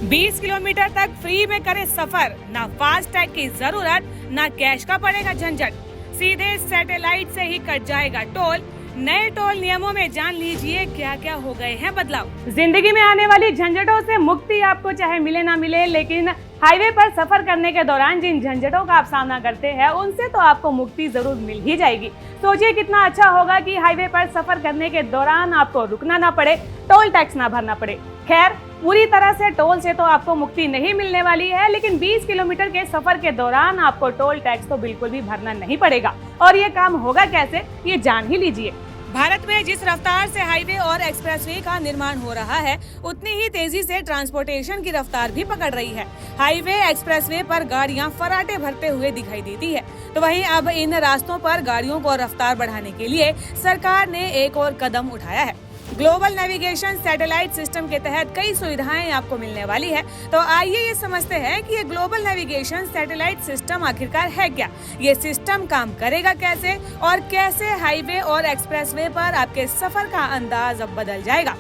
20 kilometre तक free में करे सफर, ना फास्ट टैग की जरूरत, ना कैश का पड़ेगा झंझट। सीधे सैटेलाइट से ही कट जाएगा टोल। नए टोल नियमों में जान लीजिए क्या क्या हो गए हैं बदलाव। जिंदगी में आने वाली झंझटों से मुक्ति आपको चाहे मिले ना मिले, लेकिन हाईवे पर सफर करने के दौरान जिन झंझटों का आप सामना करते हैं उनसे तो आपको मुक्ति जरूर मिल ही जाएगी। सोचिए कितना अच्छा होगा कि हाईवे पर सफर करने के दौरान आपको रुकना ना पड़े, टोल टैक्स ना भरना पड़े। खैर, पूरी तरह से टोल से तो आपको मुक्ति नहीं मिलने वाली है, लेकिन 20 किलोमीटर के सफर के दौरान आपको टोल टैक्स तो बिल्कुल भी भरना नहीं पड़ेगा। और ये काम होगा कैसे, ये जान ही लीजिए। भारत में जिस रफ्तार से हाईवे और एक्सप्रेसवे का निर्माण हो रहा है, उतनी ही तेजी से ट्रांसपोर्टेशन की रफ्तार भी पकड़ रही है। हाईवे एक्सप्रेसवे पर गाड़ियां फराटे भरते हुए दिखाई देती है, तो वहीं अब इन रास्तों पर गाड़ियों को रफ्तार बढ़ाने के लिए सरकार ने एक और कदम उठाया है। ग्लोबल नेविगेशन सैटेलाइट सिस्टम के तहत कई सुविधाएं आपको मिलने वाली है। तो आइए ये समझते हैं कि ये ग्लोबल नेविगेशन सैटेलाइट सिस्टम आखिरकार है क्या, ये सिस्टम काम करेगा कैसे और कैसे हाईवे और एक्सप्रेसवे पर आपके सफर का अंदाज अब बदल जाएगा।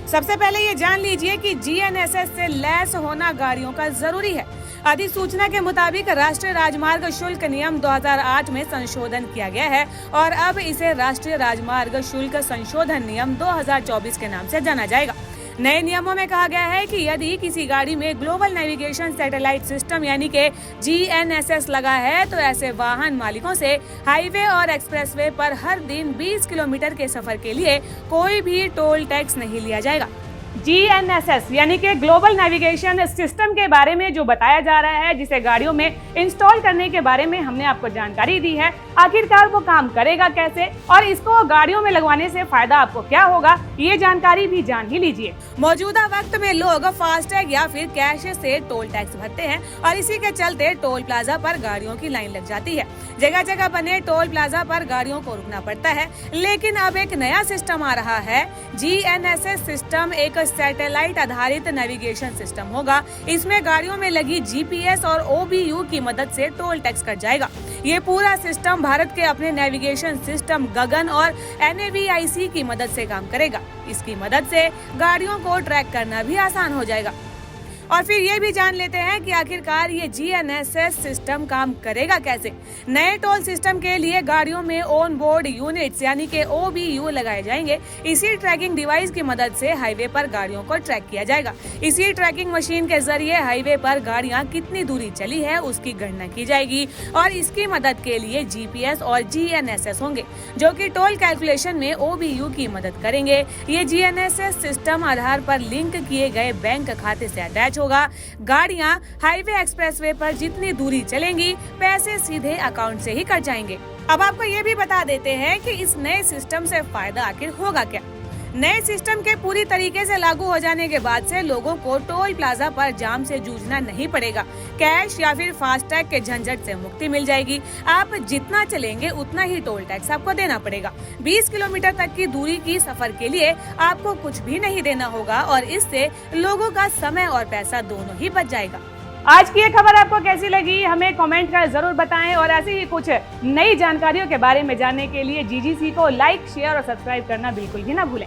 सबसे पहले ये जान लीजिए कि GNSS से लैस होना गाड़ियों का जरूरी है। अधिसूचना के मुताबिक राष्ट्रीय राजमार्ग शुल्क नियम 2008 में संशोधन किया गया है और अब इसे राष्ट्रीय राजमार्ग शुल्क संशोधन नियम 2024 के नाम से जाना जाएगा। नए नियमों में कहा गया है कि यदि किसी गाड़ी में ग्लोबल नेविगेशन सैटेलाइट सिस्टम यानी कि GNSS लगा है, तो ऐसे वाहन मालिकों से हाईवे और एक्सप्रेसवे पर हर दिन 20 किलोमीटर के सफर के लिए कोई भी टोल टैक्स नहीं लिया जाएगा। GNSS यानी कि ग्लोबल नेविगेशन सिस्टम के बारे में जो बताया जा रहा है, जिसे गाड़ियों में इंस्टॉल करने के बारे में हमने आपको जानकारी दी है। आखिरकार वो काम करेगा कैसे और इसको गाड़ियों में लगवाने से फायदा आपको क्या होगा, ये जानकारी भी जान ही लीजिए। मौजूदा वक्त में लोग फास्टैग या फिर कैश से टोल टैक्स भरते हैं और इसी के चलते टोल प्लाजा पर गाड़ियों की लाइन लग जाती है। जगह जगह बने टोल प्लाजा पर गाड़ियों को रुकना पड़ता है, लेकिन अब एक नया सिस्टम आ रहा है। GNSS सिस्टम एक सैटेलाइट आधारित नेविगेशन सिस्टम होगा। इसमें गाड़ियों में लगी GPS और OBU की मदद से टोल टैक्स कट जाएगा। ये पूरा सिस्टम भारत के अपने नेविगेशन सिस्टम गगन और NAVIC की मदद से काम करेगा। इसकी मदद से गाड़ियों को ट्रैक करना भी आसान हो जाएगा। और फिर ये भी जान लेते हैं कि आखिरकार ये GNSS सिस्टम काम करेगा कैसे। नए टोल सिस्टम के लिए गाड़ियों में ऑन बोर्ड यूनिट्स यानी कि OBU लगाए जाएंगे। इसी ट्रैकिंग डिवाइस की मदद से हाईवे पर गाड़ियों को ट्रैक किया जाएगा। इसी ट्रैकिंग मशीन के जरिए हाईवे पर गाड़ियां कितनी दूरी चली है उसकी गणना की जाएगी और इसकी मदद के लिए GPS और GNSS होंगे, जो कि टोल कैलकुलेशन में OBU की मदद करेंगे। ये GNSS सिस्टम आधार पर लिंक किए गए बैंक खाते से अटैच होगा। गाड़ियां हाईवे एक्सप्रेसवे पर जितनी दूरी चलेंगी, पैसे सीधे अकाउंट से ही कट जाएंगे। अब आपको ये भी बता देते हैं कि इस नए सिस्टम से फायदा आखिर होगा क्या। नए सिस्टम के पूरी तरीके से लागू हो जाने के बाद से लोगों को टोल प्लाजा पर जाम से जूझना नहीं पड़ेगा। कैश या फिर फास्टैग के झंझट से मुक्ति मिल जाएगी। आप जितना चलेंगे उतना ही टोल टैक्स आपको देना पड़ेगा। 20 किलोमीटर तक की दूरी की सफर के लिए आपको कुछ भी नहीं देना होगा और इससे लोगों का समय और पैसा दोनों ही बच जाएगा। आज की ये खबर आपको कैसी लगी, हमें कमेंट कर जरूर बताएं और ऐसे ही कुछ नई जानकारियों के बारे में जानने के लिए GGC को लाइक, शेयर और सब्सक्राइब करना बिल्कुल भी ना भूलें।